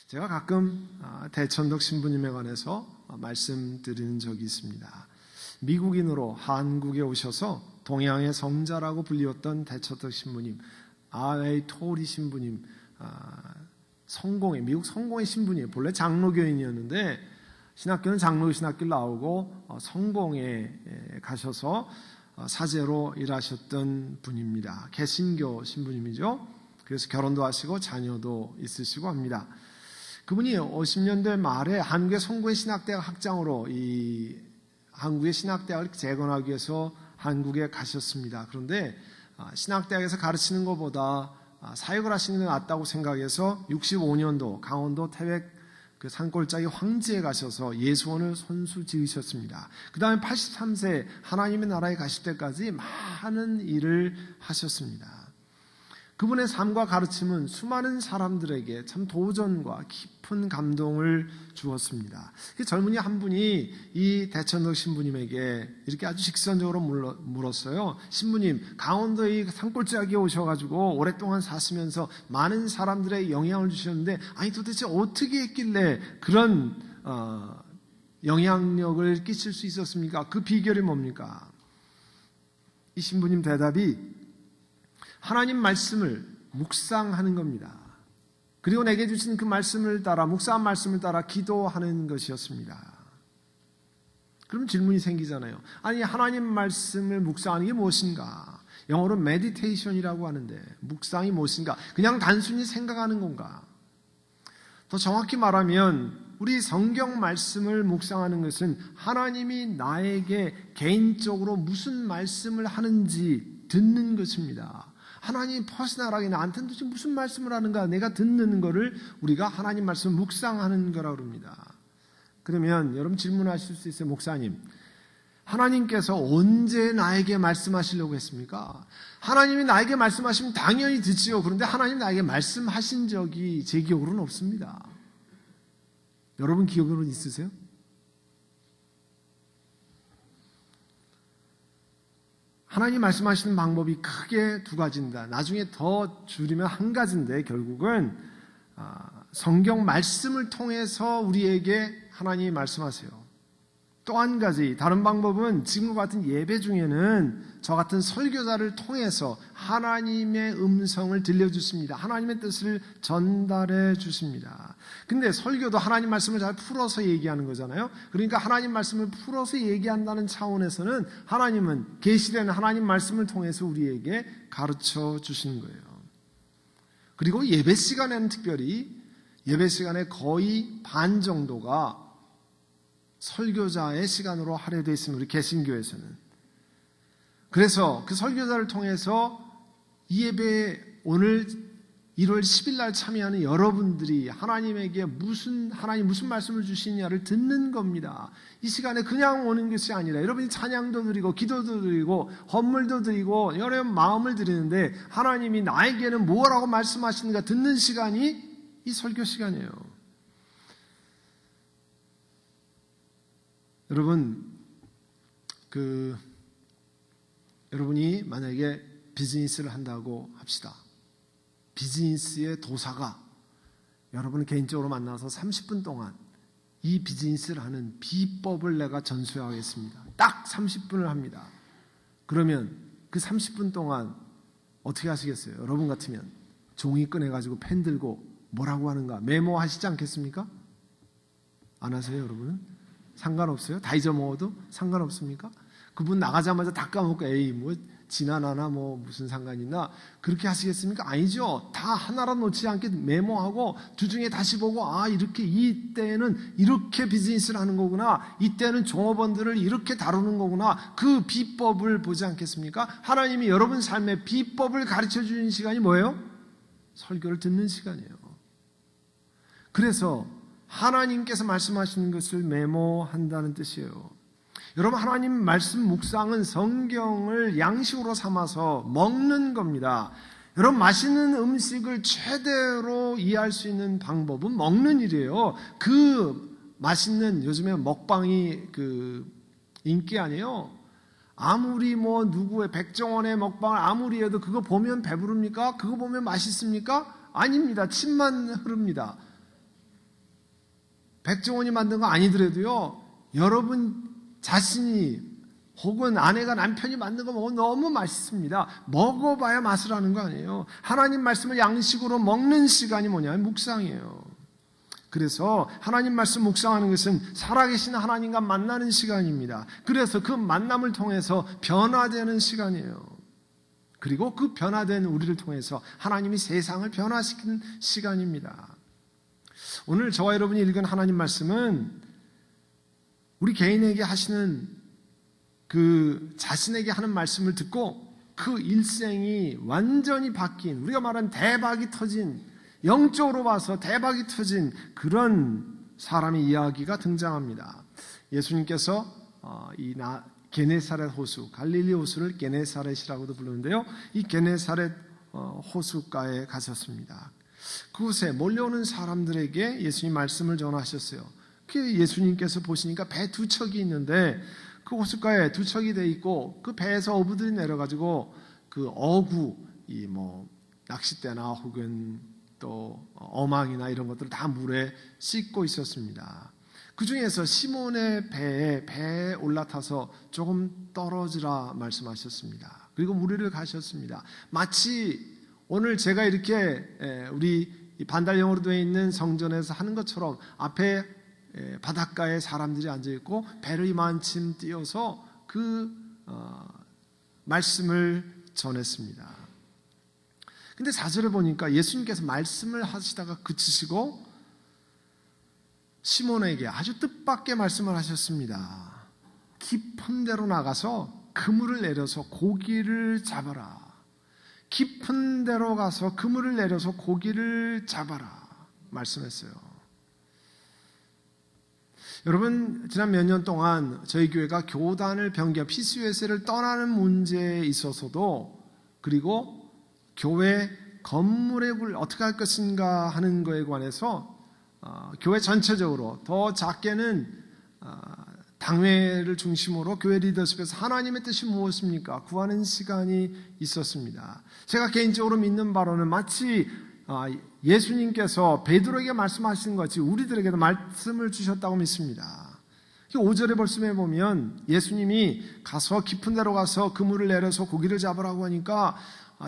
제가 가끔 대천덕 신부님에 관해서 말씀드리는 적이 있습니다. 미국인으로 한국에 오셔서 동양의 성자라고 불리웠던 대천덕 신부님, R.A. 토리 신부님, 미국 성공의 신부님, 본래 장로교인이었는데 신학교는 장로 신학교를 나오고 성공에 가셔서 사제로 일하셨던 분입니다. 개신교 신부님이죠. 그래서 결혼도 하시고 자녀도 있으시고 합니다. 그분이 50년대 말에 한국의 성공의 신학대학 학장으로 이 한국의 신학대학을 재건하기 위해서 한국에 가셨습니다. 그런데 신학대학에서 가르치는 것보다 사역을 하시는 게 낫다고 생각해서 65년도 강원도 태백 그 산골짜기 황지에 가셔서 예수원을 손수 지으셨습니다. 그 다음에 83세 하나님의 나라에 가실 때까지 많은 일을 하셨습니다. 그분의 삶과 가르침은 수많은 사람들에게 참 도전과 깊은 감동을 주었습니다. 젊은이 한 분이 이 대천덕 신부님에게 이렇게 아주 직선적으로 물었어요. 신부님, 강원도의 산골짜기에 오셔가지고 오랫동안 사시면서 많은 사람들에게 영향을 주셨는데 아니 도대체 어떻게 했길래 그런 영향력을 끼칠 수 있었습니까? 그 비결이 뭡니까? 이 신부님 대답이 하나님 말씀을 묵상하는 겁니다. 그리고 내게 주신 그 말씀을 따라, 묵상한 말씀을 따라 기도하는 것이었습니다. 그럼 질문이 생기잖아요. 아니, 하나님 말씀을 묵상하는 게 무엇인가? 영어로 meditation이라고 하는데 묵상이 무엇인가? 그냥 단순히 생각하는 건가? 더 정확히 말하면 우리 성경 말씀을 묵상하는 것은 하나님이 나에게 개인적으로 무슨 말씀을 하는지 듣는 것입니다. 하나님 퍼스널하게 나한테 도대체 무슨 말씀을 하는가 내가 듣는 거를 우리가 하나님 말씀을 묵상하는 거라고 합니다. 그러면 여러분 질문하실 수 있어요. 목사님, 하나님께서 언제 나에게 말씀하시려고 했습니까? 하나님이 나에게 말씀하시면 당연히 듣지요. 그런데 하나님 나에게 말씀하신 적이 제 기억으로는 없습니다. 여러분 기억으로는 있으세요? 하나님 말씀하시는 방법이 크게 두 가지입니다. 나중에 더 줄이면 한 가지인데 결국은 성경 말씀을 통해서 우리에게 하나님이 말씀하세요. 또 한 가지 다른 방법은 지금과 같은 예배 중에는 저 같은 설교자를 통해서 하나님의 음성을 들려주십니다. 하나님의 뜻을 전달해 주십니다. 근데 설교도 하나님 말씀을 잘 풀어서 얘기하는 거잖아요. 그러니까 하나님 말씀을 풀어서 얘기한다는 차원에서는 하나님은 계시된 하나님 말씀을 통해서 우리에게 가르쳐 주시는 거예요. 그리고 예배 시간에는 특별히 예배 시간에 거의 반 정도가 설교자의 시간으로 할애되어 있습니다. 우리 개신교에서는. 그래서 그 설교자를 통해서 이 예배에 오늘 1월 10일 날 참여하는 여러분들이 하나님에게 하나님 무슨 말씀을 주시냐를 듣는 겁니다. 이 시간에 그냥 오는 것이 아니라 여러분이 찬양도 드리고 기도도 드리고 헌물도 드리고 여러 마음을 드리는데 하나님이 나에게는 뭐라고 말씀하시는가 듣는 시간이 이 설교 시간이에요. 여러분, 여러분이 만약에 비즈니스를 한다고 합시다. 비즈니스의 도사가 여러분을 개인적으로 만나서 30분 동안 이 비즈니스를 하는 비법을 내가 전수하겠습니다. 딱 30분을 합니다. 그러면 그 30분 동안 어떻게 하시겠어요? 여러분 같으면 종이 꺼내가지고 펜 들고 뭐라고 하는가 메모하시지 않겠습니까? 안 하세요, 여러분은? 상관없어요? 다 잊어먹어도 상관없습니까? 그분 나가자마자 다 까먹고 에이 뭐 지나나나 뭐 무슨 상관이 있나 그렇게 하시겠습니까? 아니죠. 다 하나로 놓지 않게 메모하고 주중에 다시 보고 이렇게 이때는 이렇게 비즈니스를 하는 거구나. 이때는 종업원들을 이렇게 다루는 거구나. 그 비법을 보지 않겠습니까? 하나님이 여러분 삶의 비법을 가르쳐 주는 시간이 뭐예요? 설교를 듣는 시간이에요. 그래서 하나님께서 말씀하시는 것을 메모한다는 뜻이에요. 여러분, 하나님 말씀 묵상은 성경을 양식으로 삼아서 먹는 겁니다. 여러분, 맛있는 음식을 최대로 이해할 수 있는 방법은 먹는 일이에요. 그 맛있는 요즘에 먹방이 인기 아니에요. 아무리 누구의 백종원의 먹방을 아무리 해도 그거 보면 배부릅니까? 그거 보면 맛있습니까? 아닙니다. 침만 흐릅니다. 백종원이 만든 거 아니더라도요, 여러분 자신이 혹은 아내가 남편이 만든 거 먹으면 너무 맛있습니다. 먹어봐야 맛을 아는 거 아니에요. 하나님 말씀을 양식으로 먹는 시간이 뭐냐면 묵상이에요. 그래서 하나님 말씀 묵상하는 것은 살아계신 하나님과 만나는 시간입니다. 그래서 그 만남을 통해서 변화되는 시간이에요. 그리고 그 변화된 우리를 통해서 하나님이 세상을 변화시키는 시간입니다. 오늘 저와 여러분이 읽은 하나님 말씀은 우리 개인에게 하시는 그 자신에게 하는 말씀을 듣고 그 일생이 완전히 바뀐, 우리가 말하는 대박이 터진, 영적으로 봐서 대박이 터진 그런 사람의 이야기가 등장합니다. 예수님께서 게네사렛 호수, 갈릴리 호수를 게네사렛이라고도 부르는데요, 이 게네사렛 호수가에 가셨습니다. 그곳에 몰려오는 사람들에게 예수님 말씀을 전하셨어요. 그 예수님께서 보시니까 배 두 척이 있는데 그 호숫가에 두 척이 돼 있고 그 배에서 어부들이 내려가지고 그 어구, 낚싯대나 혹은 또 어망이나 이런 것들을 다 물에 씻고 있었습니다. 그 중에서 시몬의 배에 올라타서 조금 떨어지라 말씀하셨습니다. 그리고 무리를 가셨습니다. 마치 오늘 제가 이렇게 우리 반달형으로 되어 있는 성전에서 하는 것처럼 앞에 바닷가에 사람들이 앉아있고 배를 이만큼 띄어서 그 말씀을 전했습니다. 근데 4절에 보니까 예수님께서 말씀을 하시다가 그치시고 시몬에게 아주 뜻밖의 말씀을 하셨습니다. 깊은 데로 나가서 그물을 내려서 고기를 잡아라. 깊은 데로 가서 그물을 내려서 고기를 잡아라 말씀했어요. 여러분, 지난 몇 년 동안 저희 교회가 교단을 변경, PCUS를 떠나는 문제에 있어서도, 그리고 교회 건물의 물 어떻게 할 것인가 하는 것에 관해서 교회 전체적으로, 더 작게는 당회를 중심으로 교회 리더십에서 하나님의 뜻이 무엇입니까? 구하는 시간이 있었습니다. 제가 개인적으로 믿는 바로는 마치 예수님께서 베드로에게 말씀하신 것이 우리들에게도 말씀을 주셨다고 믿습니다. 5절의 말씀에 보면 예수님이 가서 깊은 데로 가서 그물을 내려서 고기를 잡으라고 하니까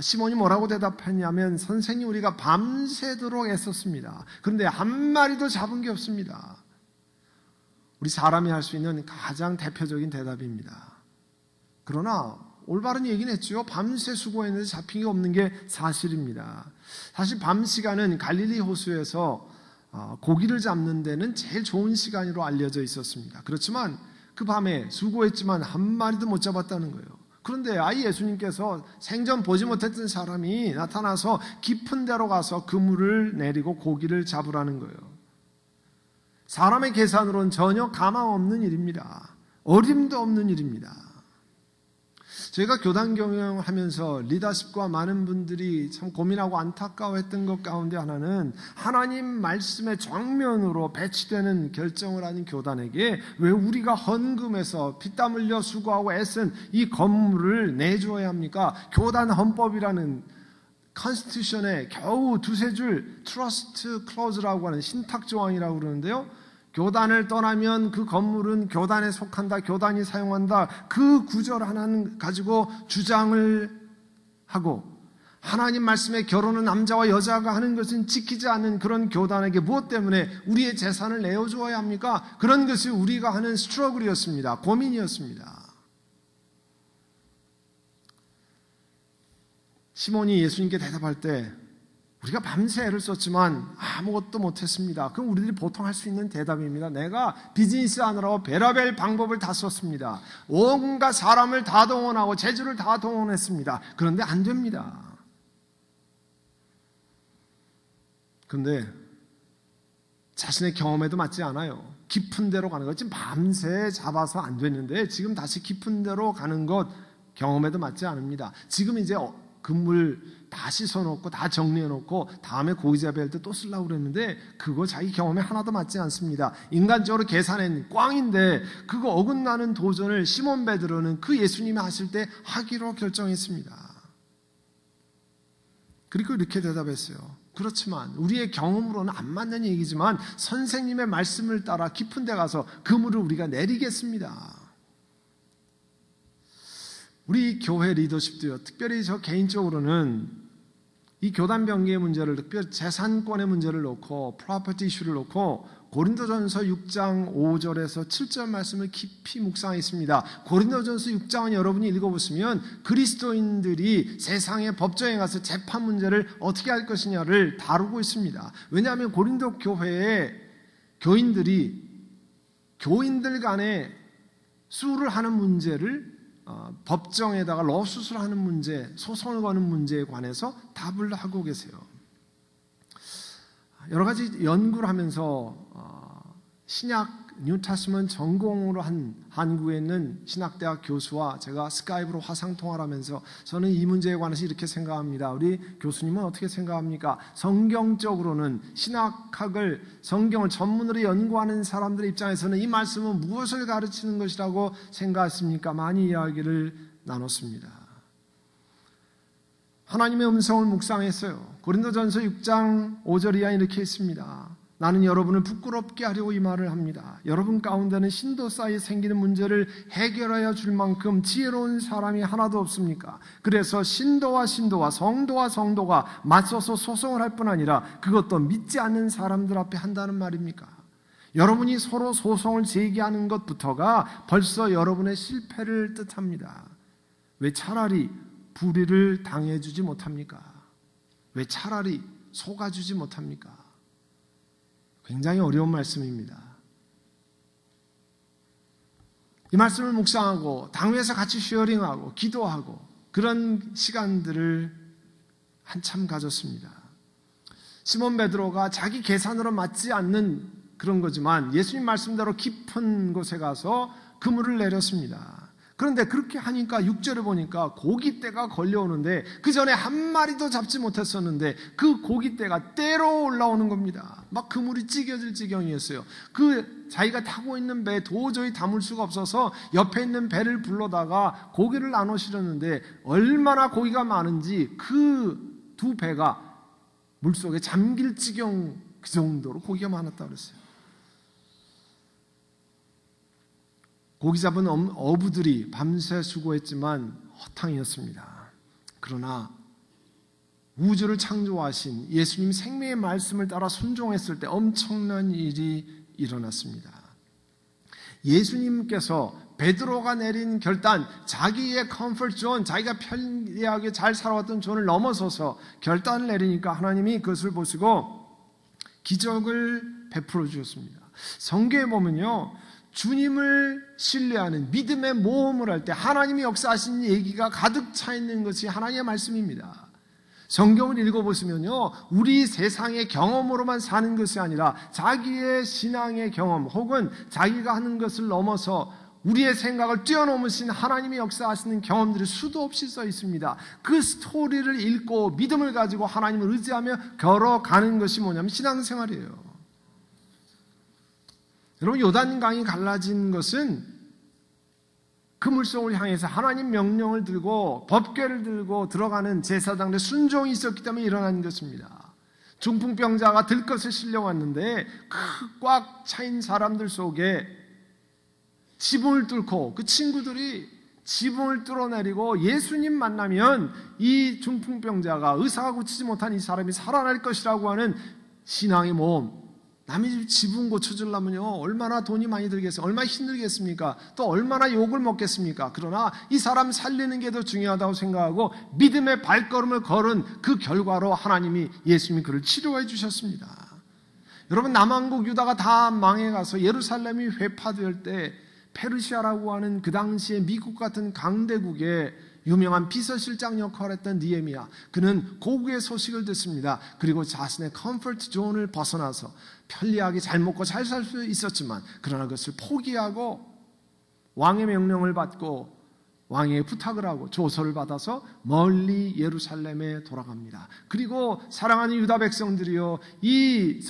시몬이 뭐라고 대답했냐면, 선생님, 우리가 밤새도록 애썼습니다. 그런데 한 마리도 잡은 게 없습니다. 우리 사람이 할 수 있는 가장 대표적인 대답입니다. 그러나 올바른 얘기는 했죠. 밤새 수고했는데 잡힌 게 없는 게 사실입니다. 사실 밤 시간은 갈릴리 호수에서 고기를 잡는 데는 제일 좋은 시간으로 알려져 있었습니다. 그렇지만 그 밤에 수고했지만 한 마리도 못 잡았다는 거예요. 그런데 예수님께서 생전 보지 못했던 사람이 나타나서 깊은 데로 가서 그물을 내리고 고기를 잡으라는 거예요. 사람의 계산으로는 전혀 가망 없는 일입니다. 어림도 없는 일입니다. 제가 교단 경영하면서 리더십과 많은 분들이 참 고민하고 안타까워했던 것 가운데 하나는, 하나님 말씀의 정면으로 배치되는 결정을 하는 교단에게 왜 우리가 헌금해서 피땀 흘려 수고하고 애쓴 이 건물을 내줘야 합니까? 교단 헌법이라는 컨스티튜션에 겨우 두세 줄 트러스트 클로즈라고 하는 신탁 조항이라고 그러는데요, 교단을 떠나면 그 건물은 교단에 속한다, 교단이 사용한다, 그 구절 하나는 가지고 주장을 하고, 하나님 말씀에 결혼은 남자와 여자가 하는 것은 지키지 않는 그런 교단에게 무엇 때문에 우리의 재산을 내어주어야 합니까? 그런 것이 우리가 하는 스트러글이었습니다. 고민이었습니다. 시몬이 예수님께 대답할 때, 우리가 밤새 애를 썼지만 아무것도 못했습니다. 그럼 우리들이 보통 할 수 있는 대답입니다. 내가 비즈니스 하느라고 별의별 방법을 다 썼습니다. 온갖 사람을 다 동원하고 재주를 다 동원했습니다. 그런데 안 됩니다. 그런데 자신의 경험에도 맞지 않아요. 깊은 데로 가는 것, 지금 밤새 잡아서 안 됐는데 지금 다시 깊은 데로 가는 것 경험에도 맞지 않습니다. 지금 이제 그물 다 씻어놓고 다 정리해놓고 다음에 고기 잡을 때 또 쓰려고 그랬는데 그거 자기 경험에 하나도 맞지 않습니다. 인간적으로 계산은 꽝인데 그거 어긋나는 도전을 시몬 베드로는 그 예수님이 하실 때 하기로 결정했습니다. 그리고 이렇게 대답했어요. 그렇지만 우리의 경험으로는 안 맞는 얘기지만 선생님의 말씀을 따라 깊은 데 가서 그물을 우리가 내리겠습니다. 우리 교회 리더십도요, 특별히 저 개인적으로는 이 교단 병기의 문제를, 특별히 재산권의 문제를 놓고 프로퍼티 이슈를 놓고 고린도전서 6장 5절에서 7절 말씀을 깊이 묵상했습니다. 고린도전서 6장은 여러분이 읽어보시면 그리스도인들이 세상의 법정에 가서 재판 문제를 어떻게 할 것이냐를 다루고 있습니다. 왜냐하면 고린도 교회의 교인들 간에 수를 하는 문제를 법정에다가 러수술하는 문제, 소송을 거는 문제에 관해서 답을 하고 계세요. 여러 가지 연구를 하면서 신약 뉴타스먼 전공으로 한 한국에 있는 신학대학 교수와 제가 스카이프로 화상통화를 하면서 저는 이 문제에 관해서 이렇게 생각합니다. 우리 교수님은 어떻게 생각합니까? 성경적으로는 신학학을, 성경을 전문으로 연구하는 사람들의 입장에서는 이 말씀은 무엇을 가르치는 것이라고 생각했습니까? 많이 이야기를 나눴습니다. 하나님의 음성을 묵상했어요. 고린도전서 6장 5절 이하 이렇게 있습니다. 나는 여러분을 부끄럽게 하려고 이 말을 합니다. 여러분 가운데는 신도 사이에 생기는 문제를 해결하여 줄 만큼 지혜로운 사람이 하나도 없습니까? 그래서 신도와 성도와 성도가 맞서서 소송을 할 뿐 아니라 그것도 믿지 않는 사람들 앞에 한다는 말입니까? 여러분이 서로 소송을 제기하는 것부터가 벌써 여러분의 실패를 뜻합니다. 왜 차라리 불의를 당해주지 못합니까? 왜 차라리 속아주지 못합니까? 굉장히 어려운 말씀입니다. 이 말씀을 묵상하고 당회에서 같이 쉐어링하고 기도하고 그런 시간들을 한참 가졌습니다. 시몬 베드로가 자기 계산으로 맞지 않는 그런 거지만 예수님 말씀대로 깊은 곳에 가서 그물을 내렸습니다. 그런데 그렇게 하니까 6절에 보니까 고깃대가 걸려오는데 그 전에 한 마리도 잡지 못했었는데 그 고깃대가 떼로 올라오는 겁니다. 막 그물이 찢겨질 지경이었어요. 그 자기가 타고 있는 배에 도저히 담을 수가 없어서 옆에 있는 배를 불러다가 고기를 나눠 실었는데 얼마나 고기가 많은지 그 두 배가 물속에 잠길 지경, 그 정도로 고기가 많았다고 그랬어요. 고기 잡은 어부들이 밤새 수고했지만 허탕이었습니다. 그러나 우주를 창조하신 예수님 생명의 말씀을 따라 순종했을 때 엄청난 일이 일어났습니다. 예수님께서 베드로가 내린 결단, 자기의 컴포트 존, 자기가 편리하게 잘 살아왔던 존을 넘어서서 결단을 내리니까 하나님이 그것을 보시고 기적을 베풀어 주셨습니다. 성경에 보면요, 주님을 신뢰하는 믿음의 모험을 할 때 하나님이 역사하신 얘기가 가득 차 있는 것이 하나님의 말씀입니다. 성경을 읽어보시면요, 우리 세상의 경험으로만 사는 것이 아니라 자기의 신앙의 경험 혹은 자기가 하는 것을 넘어서 우리의 생각을 뛰어넘으신 하나님이 역사하시는 경험들이 수도 없이 써 있습니다. 그 스토리를 읽고 믿음을 가지고 하나님을 의지하며 걸어가는 것이 뭐냐면 신앙생활이에요. 여러분, 요단강이 갈라진 것은 그 물속을 향해서 하나님 명령을 들고 법궤를 들고 들어가는 제사장들의 순종이 있었기 때문에 일어난 것입니다. 중풍병자가 들것을 실려왔는데 그 꽉 차인 사람들 속에 지붕을 뚫고 그 친구들이 지붕을 뚫어내리고 예수님 만나면 이 중풍병자가 의사가 고치지 못한 이 사람이 살아날 것이라고 하는 신앙의 모험. 남의 집 지붕 고쳐주려면요, 얼마나 돈이 많이 들겠어요? 얼마나 힘들겠습니까? 또 얼마나 욕을 먹겠습니까? 그러나 이 사람 살리는 게 더 중요하다고 생각하고 믿음의 발걸음을 걸은 그 결과로 하나님이, 예수님이 그를 치료해 주셨습니다. 여러분, 남왕국 유다가 다 망해가서 예루살렘이 회파될 때 페르시아라고 하는 그 당시에 미국 같은 강대국에 유명한 비서실장 역할을 했던 느헤미야, 그는 고국의 소식을 듣습니다. 그리고 자신의 컴포트 존을 벗어나서 편리하게 잘 먹고 잘 살 수 있었지만 그러나 그것을 포기하고 왕의 명령을 받고 왕의 부탁을 하고 조서를 받아서 멀리 예루살렘에 돌아갑니다. 그리고 사랑하는 유다 백성들이요, 이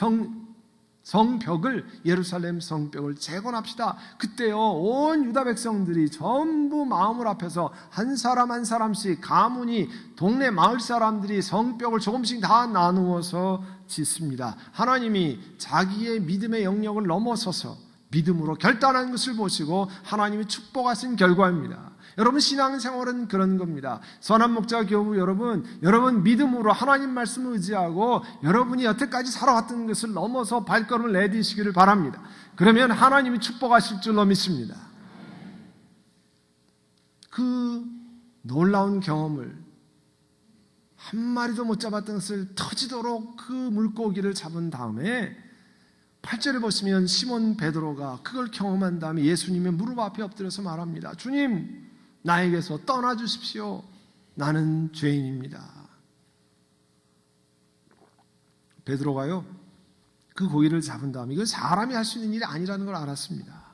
성벽을, 예루살렘 성벽을 재건합시다. 그때요, 온 유다 백성들이 전부 마음을 합해서 한 사람 한 사람씩, 가문이, 동네 마을 사람들이 성벽을 조금씩 다 나누어서 짓습니다. 하나님이 자기의 믿음의 영역을 넘어서서 믿음으로 결단한 것을 보시고 하나님이 축복하신 결과입니다. 여러분, 신앙생활은 그런 겁니다. 선한 목자 교우 여러분 믿음으로 하나님 말씀을 의지하고 여러분이 여태까지 살아왔던 것을 넘어서 발걸음을 내디시기를 바랍니다. 그러면 하나님이 축복하실 줄로 믿습니다. 그 놀라운 경험을, 한 마리도 못 잡았던 것을 터지도록 그 물고기를 잡은 다음에 8절에 보시면 시몬 베드로가 그걸 경험한 다음에 예수님의 무릎 앞에 엎드려서 말합니다. 주님, 나에게서 떠나주십시오. 나는 죄인입니다. 베드로가요, 그 고기를 잡은 다음에 이건 사람이 할 수 있는 일이 아니라는 걸 알았습니다.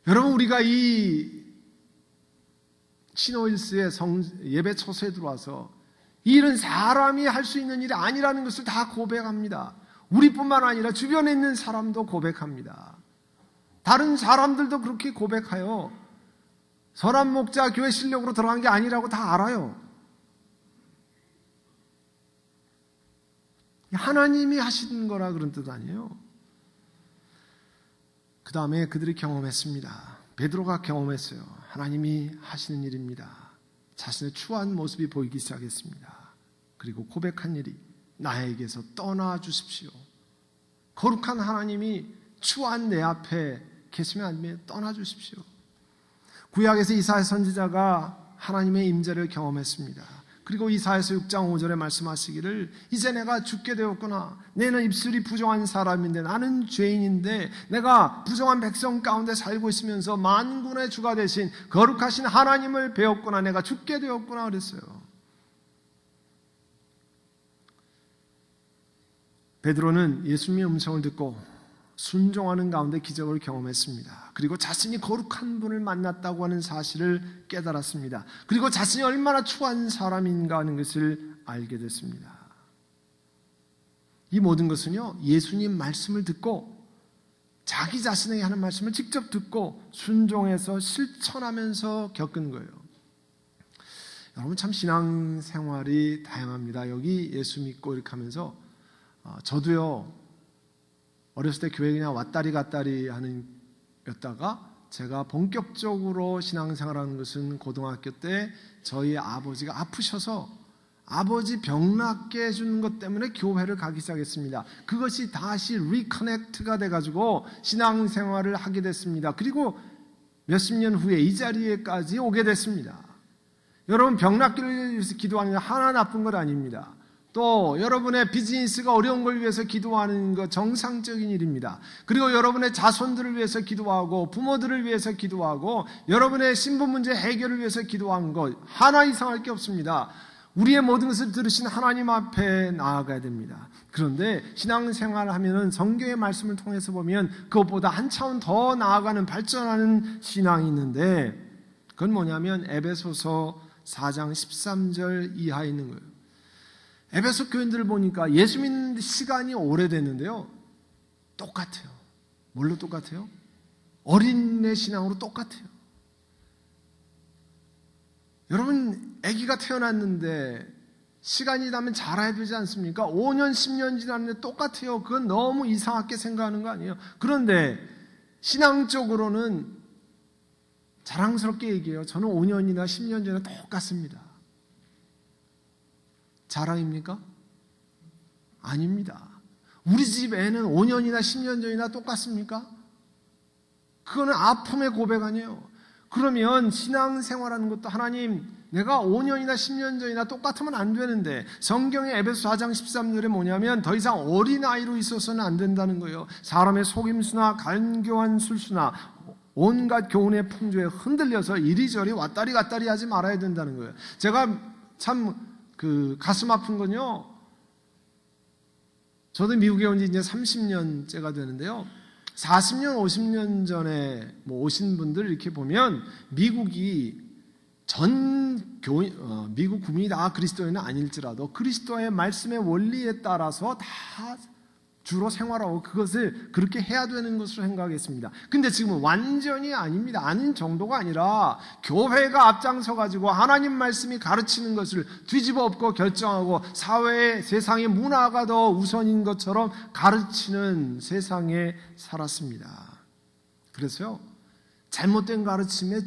여러분, 우리가 이 시노일스의 예배 처소에 들어와서 이 일은 사람이 할 수 있는 일이 아니라는 것을 다 고백합니다. 우리뿐만 아니라 주변에 있는 사람도 고백합니다. 다른 사람들도 그렇게 고백하여 선한 목자 교회 실력으로 들어간 게 아니라고 다 알아요. 하나님이 하시는 거라 그런 뜻 아니에요. 그 다음에 그들이 경험했습니다. 베드로가 경험했어요. 하나님이 하시는 일입니다. 자신의 추한 모습이 보이기 시작했습니다. 그리고 고백한 일이 나에게서 떠나 주십시오. 거룩한 하나님이 추한 내 앞에 계시면 안 됩니다. 떠나 주십시오. 구약에서 이사야 선지자가 하나님의 임재를 경험했습니다. 그리고 이사야서 6장 5절에 말씀하시기를 이제 내가 죽게 되었구나. 내는 입술이 부정한 사람인데 나는 죄인인데 내가 부정한 백성 가운데 살고 있으면서 만군의 주가 되신 거룩하신 하나님을 배웠구나. 내가 죽게 되었구나 그랬어요. 베드로는 예수님의 음성을 듣고 순종하는 가운데 기적을 경험했습니다. 그리고 자신이 거룩한 분을 만났다고 하는 사실을 깨달았습니다. 그리고 자신이 얼마나 추한 사람인가 하는 것을 알게 됐습니다. 이 모든 것은요, 예수님 말씀을 듣고 자기 자신에게 하는 말씀을 직접 듣고 순종해서 실천하면서 겪은 거예요. 여러분, 참 신앙생활이 다양합니다. 여기 예수 믿고 이렇게 하면서 저도요, 어렸을 때 교회 그냥 왔다리 갔다리 하는 였다가 제가 본격적으로 신앙생활하는 것은 고등학교 때 저희 아버지가 아프셔서 아버지 병 낫게 해주는 것 때문에 교회를 가기 시작했습니다. 그것이 다시 리커넥트가 돼가지고 신앙생활을 하게 됐습니다. 그리고 몇십 년 후에 이 자리에까지 오게 됐습니다. 여러분, 병 낫기를 위해서 기도하는 게 하나 나쁜 것 아닙니다. 또 여러분의 비즈니스가 어려운 걸 위해서 기도하는 것 정상적인 일입니다. 그리고 여러분의 자손들을 위해서 기도하고 부모들을 위해서 기도하고 여러분의 신분 문제 해결을 위해서 기도하는 것 하나 이상할 게 없습니다. 우리의 모든 것을 들으신 하나님 앞에 나아가야 됩니다. 그런데 신앙생활을 하면은 성경의 말씀을 통해서 보면 그것보다 한 차원 더 나아가는 발전하는 신앙이 있는데 그건 뭐냐면 에베소서 4장 13절 이하에 있는 거예요. 에베소 교인들을 보니까 예수 믿는 시간이 오래됐는데요, 똑같아요. 뭘로 똑같아요? 어린애 신앙으로 똑같아요. 여러분, 아기가 태어났는데 시간이 지나면 자라야 되지 않습니까? 5년, 10년 지났는데 똑같아요. 그건 너무 이상하게 생각하는 거 아니에요? 그런데 신앙적으로는 자랑스럽게 얘기해요. 저는 5년이나 10년 전에 똑같습니다. 자랑입니까? 아닙니다. 우리 집 애는 5년이나 10년 전이나 똑같습니까? 그거는 아픔의 고백 아니에요. 그러면 신앙생활하는 것도 하나님, 내가 5년이나 10년 전이나 똑같으면 안 되는데 성경의 에베소 4장 13절에 뭐냐면 더 이상 어린아이로 있어서는 안 된다는 거예요. 사람의 속임수나 간교한 술수나 온갖 교훈의 풍조에 흔들려서 이리저리 왔다리 갔다리 하지 말아야 된다는 거예요. 제가 참 가슴 아픈 건요, 저도 미국에 온 지 이제 30년째가 되는데요, 40년, 50년 전에 오신 분들 이렇게 보면 미국이 미국 국민이 다 그리스도인은 아닐지라도 그리스도의 말씀의 원리에 따라서 다 주로 생활하고 그것을 그렇게 해야 되는 것으로 생각했습니다. 근데 지금은 완전히 아닙니다. 아닌 정도가 아니라 교회가 앞장서 가지고 하나님 말씀이 가르치는 것을 뒤집어 엎고 결정하고 사회의 세상의 문화가 더 우선인 것처럼 가르치는 세상에 살았습니다. 그래서요, 잘못된 가르침에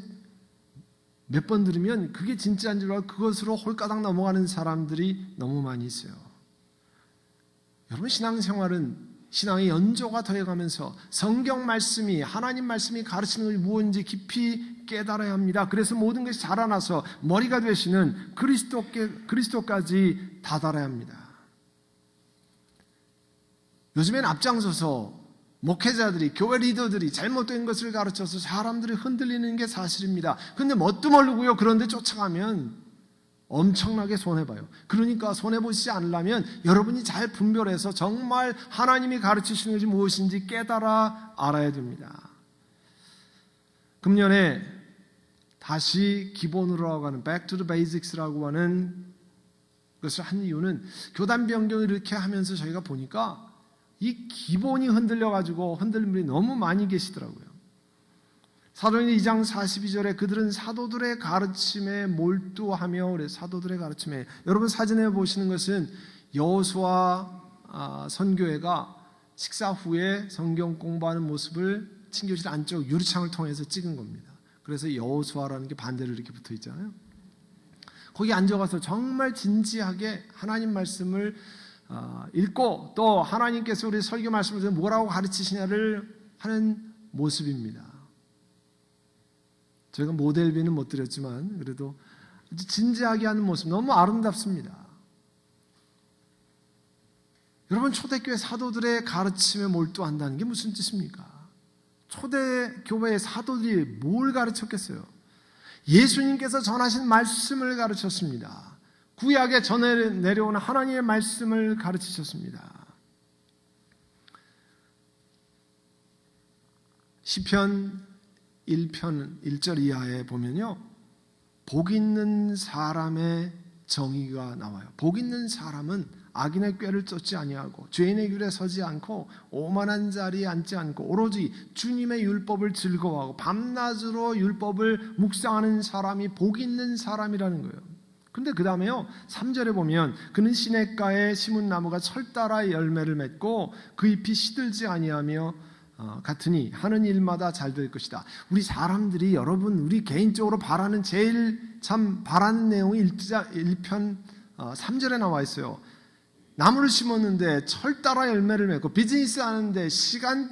몇 번 들으면 그게 진짜인 줄 알고 그것으로 홀가닥 넘어가는 사람들이 너무 많이 있어요. 여러분, 신앙생활은 신앙의 연조가 더해가면서 성경 말씀이, 하나님 말씀이 가르치는 것이 무엇인지 깊이 깨달아야 합니다. 그래서 모든 것이 자라나서 머리가 되시는 그리스도까지 다다라야 합니다. 요즘엔 앞장서서 목회자들이, 교회 리더들이 잘못된 것을 가르쳐서 사람들이 흔들리는 게 사실입니다. 근데 뭣도 모르고요, 그런데 쫓아가면 엄청나게 손해봐요. 그러니까 손해보시지 않으려면 여러분이 잘 분별해서 정말 하나님이 가르치시는 것이 무엇인지 깨달아 알아야 됩니다. 금년에 다시 기본으로 하는 Back to the Basics라고 하는 것을 한 이유는 교단 변경을 이렇게 하면서 저희가 보니까 이 기본이 흔들려가지고 흔들린 분이 너무 많이 계시더라고요. 사도행전 2장 42절에 그들은 사도들의 가르침에 몰두하며, 그래, 사도들의 가르침에, 여러분 사진에 보시는 것은 여호수아 선교회가 식사 후에 성경 공부하는 모습을 친교실 안쪽 유리창을 통해서 찍은 겁니다. 그래서 여호수아라는 게 반대로 이렇게 붙어 있잖아요. 거기 앉아가서 정말 진지하게 하나님 말씀을 읽고 또 하나님께서 우리 설교 말씀을 통해 뭐라고 가르치시냐를 하는 모습입니다. 저희가 모델비는 못 드렸지만 그래도 아주 진지하게 하는 모습 너무 아름답습니다. 여러분, 초대교회 사도들의 가르침에 몰두한다는 게 무슨 뜻입니까? 초대교회의 사도들이 뭘 가르쳤겠어요? 예수님께서 전하신 말씀을 가르쳤습니다. 구약에 전해 내려오는 하나님의 말씀을 가르치셨습니다. 시편 1편 1절 이하에 보면요, 복 있는 사람의 정의가 나와요. 복 있는 사람은 악인의 꾀를 쫓지 아니하고 죄인의 귤에 서지 않고 오만한 자리에 앉지 않고 오로지 주님의 율법을 즐거워하고 밤낮으로 율법을 묵상하는 사람이 복 있는 사람이라는 거예요. 근데 그 다음에요, 3절에 보면 그는 시냇가에 심은 나무가 철 따라 열매를 맺고 그 잎이 시들지 아니하며 같으니 하는 일마다 잘 될 것이다. 우리 사람들이, 여러분, 우리 개인적으로 바라는 제일 참 바라는 내용이 1편 3절에 나와 있어요. 나무를 심었는데 철 따라 열매를 맺고 비즈니스 하는데 시간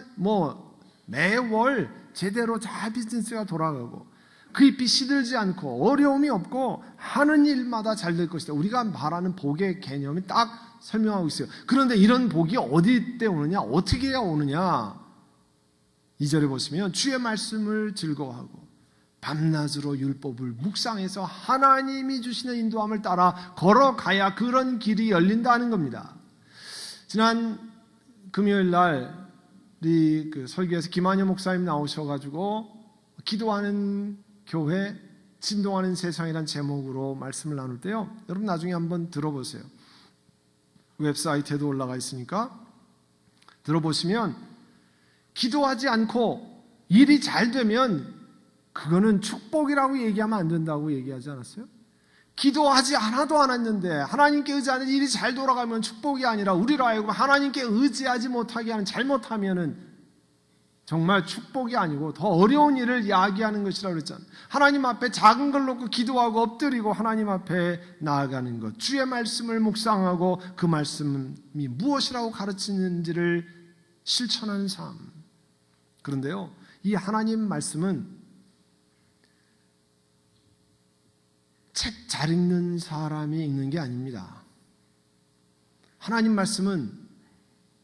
매월 제대로 잘 비즈니스가 돌아가고 그 잎이 시들지 않고 어려움이 없고 하는 일마다 잘 될 것이다. 우리가 말하는 복의 개념이 딱 설명하고 있어요. 그런데 이런 복이 어디 때 오느냐, 어떻게 해야 오느냐? 2절에 보시면 주의 말씀을 즐거워하고 밤낮으로 율법을 묵상해서 하나님이 주시는 인도함을 따라 걸어가야 그런 길이 열린다는 겁니다. 지난 금요일 날 우리 설교에서 김한효 목사님 나오셔가지고 기도하는 교회, 진동하는 세상이란 제목으로 말씀을 나눌 때요, 여러분 나중에 한번 들어보세요. 웹사이트에도 올라가 있으니까 들어보시면 기도하지 않고 일이 잘 되면 그거는 축복이라고 얘기하면 안 된다고 얘기하지 않았어요? 기도하지 않아도 않았는데 하나님께 의지하는 일이 잘 돌아가면 축복이 아니라 우리로 하여금 하나님께 의지하지 못하게 하는, 잘못하면은 정말 축복이 아니고 더 어려운 일을 야기하는 것이라고 그랬잖아요. 하나님 앞에 작은 걸 놓고 기도하고 엎드리고 하나님 앞에 나아가는 것, 주의 말씀을 묵상하고 그 말씀이 무엇이라고 가르치는지를 실천하는 삶. 그런데요, 이 하나님 말씀은 책 잘 읽는 사람이 읽는 게 아닙니다. 하나님 말씀은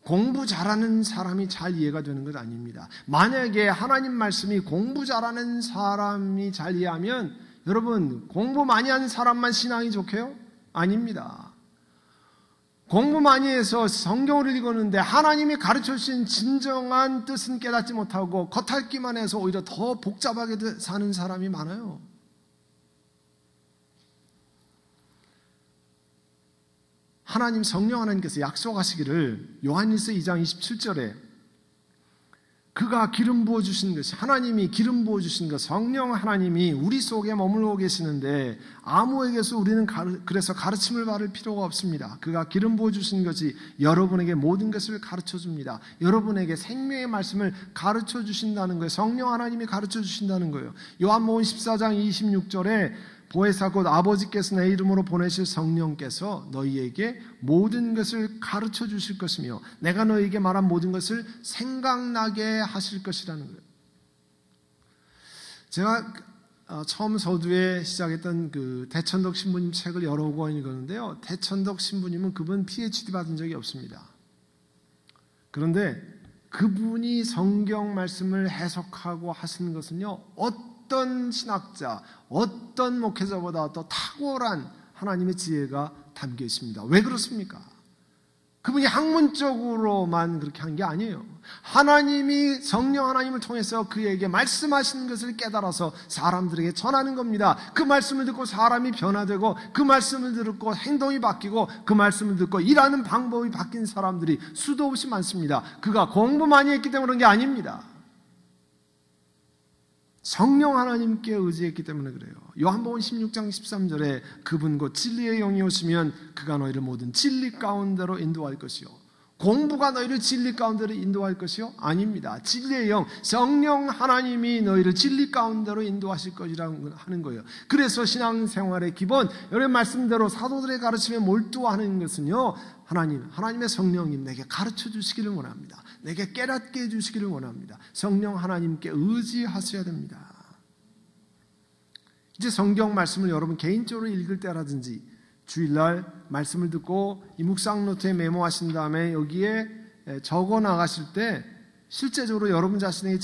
공부 잘하는 사람이 잘 이해가 되는 것 아닙니다. 만약에 하나님 말씀이 공부 잘하는 사람이 잘 이해하면 여러분, 공부 많이 하는 사람만 신앙이 좋게요? 아닙니다. 공부 많이 해서 성경을 읽었는데 하나님이 가르쳐주신 진정한 뜻은 깨닫지 못하고 겉핥기만 해서 오히려 더 복잡하게 사는 사람이 많아요. 하나님 성령 하나님께서 약속하시기를 요한일서 2장 27절에 그가 기름 부어주신 것이 하나님이 기름 부어주신 것 성령 하나님이 우리 속에 머물고 계시는데 아무에게서 우리는 그래서 가르침을 받을 필요가 없습니다. 그가 기름 부어주신 것이 여러분에게 모든 것을 가르쳐줍니다. 여러분에게 생명의 말씀을 가르쳐 주신다는 거예요. 성령 하나님이 가르쳐 주신다는 거예요. 요한복음 14장 26절에 보혜사 곧 아버지께서 내 이름으로 보내실 성령께서 너희에게 모든 것을 가르쳐 주실 것이며 내가 너희에게 말한 모든 것을 생각나게 하실 것이라는 거예요. 제가 처음 서두에 시작했던 그 대천덕 신부님 책을 여러 권 읽었는데요. 대천덕 신부님은 그분 PhD 받은 적이 없습니다. 그런데 그분이 성경 말씀을 해석하고 하시는 것은요, 어떤 신학자, 어떤 목회자보다 더 탁월한 하나님의 지혜가 담겨 있습니다. 왜 그렇습니까? 그분이 학문적으로만 그렇게 한 게 아니에요. 하나님이 성령 하나님을 통해서 그에게 말씀하시는 것을 깨달아서 사람들에게 전하는 겁니다. 그 말씀을 듣고 사람이 변화되고 그 말씀을 듣고 행동이 바뀌고 그 말씀을 듣고 일하는 방법이 바뀐 사람들이 수도 없이 많습니다. 그가 공부 많이 했기 때문에 그런 게 아닙니다. 성령 하나님께 의지했기 때문에 그래요. 요한복음 16장 13절에 그분 곧 진리의 영이 오시면 그가 너희를 모든 진리 가운데로 인도할 것이요. 공부가 너희를 진리 가운데로 인도할 것이요? 아닙니다. 진리의 영, 성령 하나님이 너희를 진리 가운데로 인도하실 것이라고 하는 거예요. 그래서 신앙생활의 기본, 여러분 말씀대로 사도들의 가르침에 몰두하는 것은요, 하나님의 성령님 내게 가르쳐 주시기를 원합니다. 내게 깨닫게 해주시기를 원합니다. 성령 하나님께 의지하셔야 됩니다. 이제 성경 말씀을 여러분 개인적으로 읽을 때라든지 주일날 말씀을 듣고 이 묵상 노트에 메모하신 다음에 여기에 적어 나가실 때 실제적으로 여러분 자신에게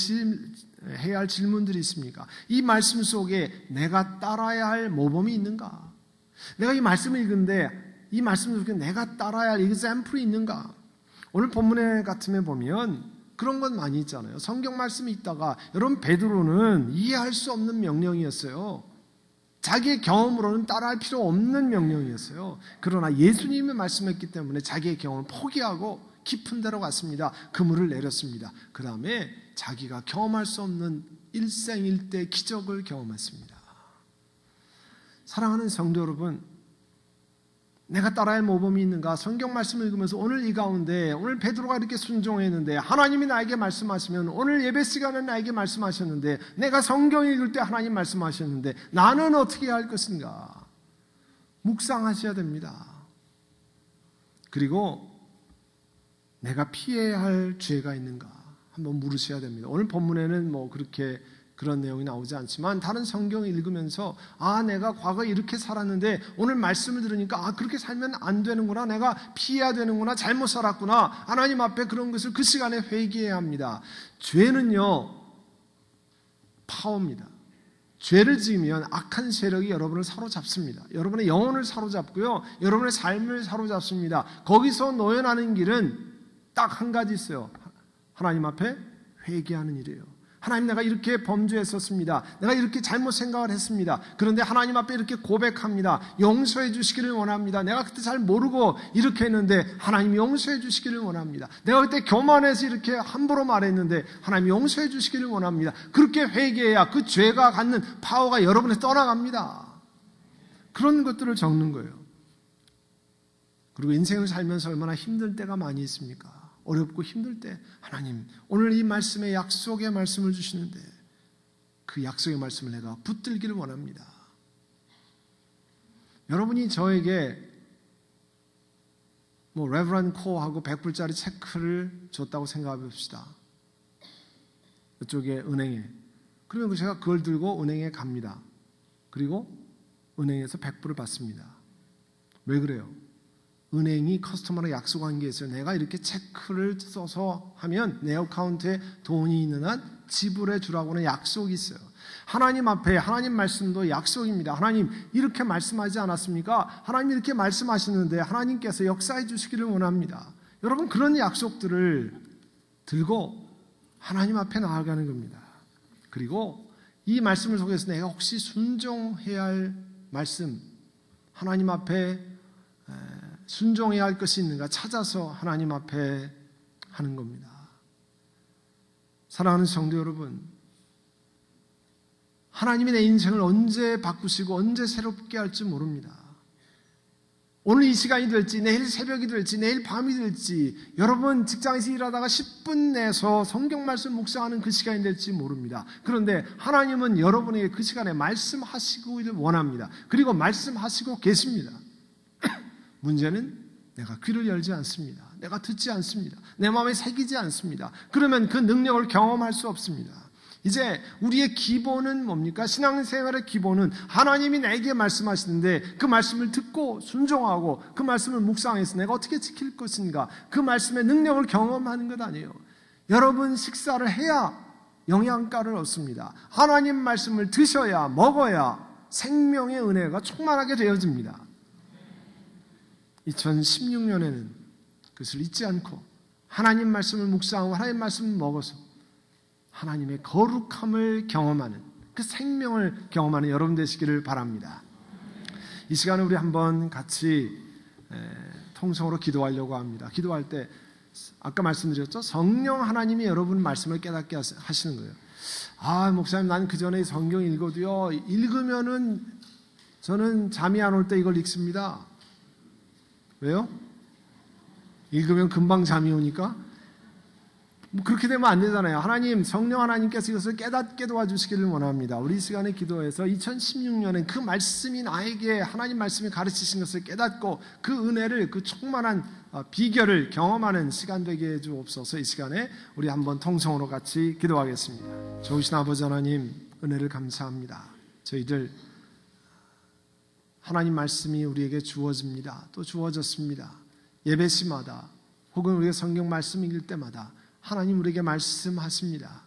해야 할 질문들이 있습니까? 이 말씀 속에 내가 따라야 할 모범이 있는가? 내가 이 말씀을 읽는데 이 말씀 속에 내가 따라야 할 example이 있는가? 오늘 본문에 같으면 보면 그런 건 많이 있잖아요. 성경 말씀이 있다가 여러분 베드로는 이해할 수 없는 명령이었어요. 자기의 경험으로는 따라할 필요 없는 명령이었어요. 그러나 예수님이 말씀했기 때문에 자기의 경험을 포기하고 깊은 데로 갔습니다. 그물을 내렸습니다. 그 다음에 자기가 경험할 수 없는 일생일대 기적을 경험했습니다. 사랑하는 성도 여러분, 내가 따라야 할 모범이 있는가? 성경 말씀을 읽으면서 오늘 이 가운데 오늘 베드로가 이렇게 순종했는데 하나님이 나에게 말씀하시면 오늘 예배 시간에 나에게 말씀하셨는데 내가 성경 읽을 때 하나님 말씀하셨는데 나는 어떻게 해야 할 것인가? 묵상하셔야 됩니다. 그리고 내가 피해야 할 죄가 있는가? 한번 물으셔야 됩니다. 오늘 본문에는 뭐 그렇게 그런 내용이 나오지 않지만 다른 성경을 읽으면서 내가 과거에 이렇게 살았는데 오늘 말씀을 들으니까 그렇게 살면 안 되는구나, 내가 피해야 되는구나, 잘못 살았구나, 하나님 앞에 그런 것을 그 시간에 회개해야 합니다. 죄는요 파워입니다. 죄를 지으면 악한 세력이 여러분을 사로잡습니다. 여러분의 영혼을 사로잡고요, 여러분의 삶을 사로잡습니다. 거기서 노연하는 길은 딱 한 가지 있어요. 하나님 앞에 회개하는 일이에요. 하나님, 내가 이렇게 범죄했었습니다. 내가 이렇게 잘못 생각을 했습니다. 그런데 하나님 앞에 이렇게 고백합니다. 용서해 주시기를 원합니다. 내가 그때 잘 모르고 이렇게 했는데 하나님 용서해 주시기를 원합니다. 내가 그때 교만해서 이렇게 함부로 말했는데 하나님 용서해 주시기를 원합니다. 그렇게 회개해야 그 죄가 갖는 파워가 여러분에서 떠나갑니다. 그런 것들을 적는 거예요. 그리고 인생을 살면서 얼마나 힘들 때가 많이 있습니까? 어렵고 힘들 때 하나님, 오늘 이 말씀에 약속의 말씀을 주시는데 그 약속의 말씀을 내가 붙들기를 원합니다. 여러분이 저에게 레버런 코어하고 100불짜리 체크를 줬다고 생각해 봅시다. 이쪽에 은행에. 그러면 제가 그걸 들고 은행에 갑니다. 그리고 은행에서 100불을 받습니다. 왜 그래요? 은행이 커스터머랑 약속한 게 있어요. 내가 이렇게 체크를 써서 하면 내 어카운트에 돈이 있는 한 지불해 주라고는 약속이 있어요. 하나님 앞에 하나님 말씀도 약속입니다. 하나님 이렇게 말씀하지 않았습니까? 하나님 이렇게 말씀하시는데 하나님께서 역사해 주시기를 원합니다. 여러분, 그런 약속들을 들고 하나님 앞에 나아가는 겁니다. 그리고 이 말씀을 속에서 내가 혹시 순종해야 할 말씀, 하나님 앞에 순종해야 할 것이 있는가 찾아서 하나님 앞에 하는 겁니다. 사랑하는 성도 여러분, 하나님이 내 인생을 언제 바꾸시고 언제 새롭게 할지 모릅니다. 오늘 이 시간이 될지, 내일 새벽이 될지, 내일 밤이 될지, 여러분 직장에서 일하다가 10분 내서 성경 말씀 묵상하는 그 시간이 될지 모릅니다. 그런데 하나님은 여러분에게 그 시간에 말씀하시기를 원합니다. 그리고 말씀하시고 계십니다. 문제는 내가 귀를 열지 않습니다. 내가 듣지 않습니다. 내 마음에 새기지 않습니다. 그러면 그 능력을 경험할 수 없습니다. 이제 우리의 기본은 뭡니까? 신앙생활의 기본은 하나님이 나에게 말씀하시는데 그 말씀을 듣고 순종하고 그 말씀을 묵상해서 내가 어떻게 지킬 것인가, 그 말씀의 능력을 경험하는 것 아니에요. 여러분 식사를 해야 영양가를 얻습니다. 하나님 말씀을 드셔야, 먹어야 생명의 은혜가 충만하게 되어집니다. 2016년에는 그것을 잊지 않고 하나님 말씀을 묵상하고 하나님 말씀을 먹어서 하나님의 거룩함을 경험하는, 그 생명을 경험하는 여러분 되시기를 바랍니다. 이 시간에 우리 한번 같이 통성으로 기도하려고 합니다. 기도할 때 아까 말씀드렸죠? 성령 하나님이 여러분 말씀을 깨닫게 하시는 거예요. 아, 목사님, 난 그 전에 성경 읽어도요, 읽으면은 저는 잠이 안 올 때 이걸 읽습니다. 왜요? 읽으면 금방 잠이 오니까? 뭐 그렇게 되면 안 되잖아요. 하나님, 성령 하나님께서 이것을 깨닫게 도와주시기를 원합니다. 우리 이 시간에 기도해서 2016년에 그 말씀이 나에게 하나님 말씀이 가르치신 것을 깨닫고 그 은혜를, 그 충만한 비결을 경험하는 시간 되게 해주옵소서. 이 시간에 우리 한번 통성으로 같이 기도하겠습니다. 좋으신 아버지 하나님, 은혜를 감사합니다. 저희들 하나님 말씀이 우리에게 주어집니다. 또 주어졌습니다. 예배 시마다 혹은 우리가 성경 말씀 읽을 때마다 하나님 우리에게 말씀하십니다.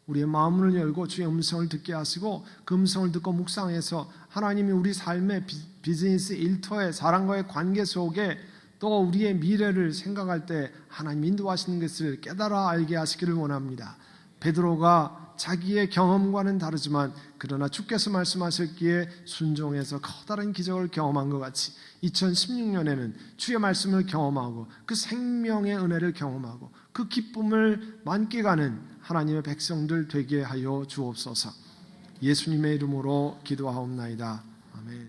우리의 마음을 열고 주의 음성을 듣게 하시고 그 음성을 듣고 묵상해서 하나님이 우리 삶의 비즈니스 일터의 사람과의 관계 속에 또 우리의 미래를 생각할 때 하나님 인도하시는 것을 깨달아 알게 하시기를 원합니다. 베드로가 자기의 경험과는 다르지만 그러나 주께서 말씀하셨기에 순종해서 커다란 기적을 경험한 것 같이 2016년에는 주의 말씀을 경험하고 그 생명의 은혜를 경험하고 그 기쁨을 만끽하는 하나님의 백성들 되게 하여 주옵소서. 예수님의 이름으로 기도하옵나이다. 아멘.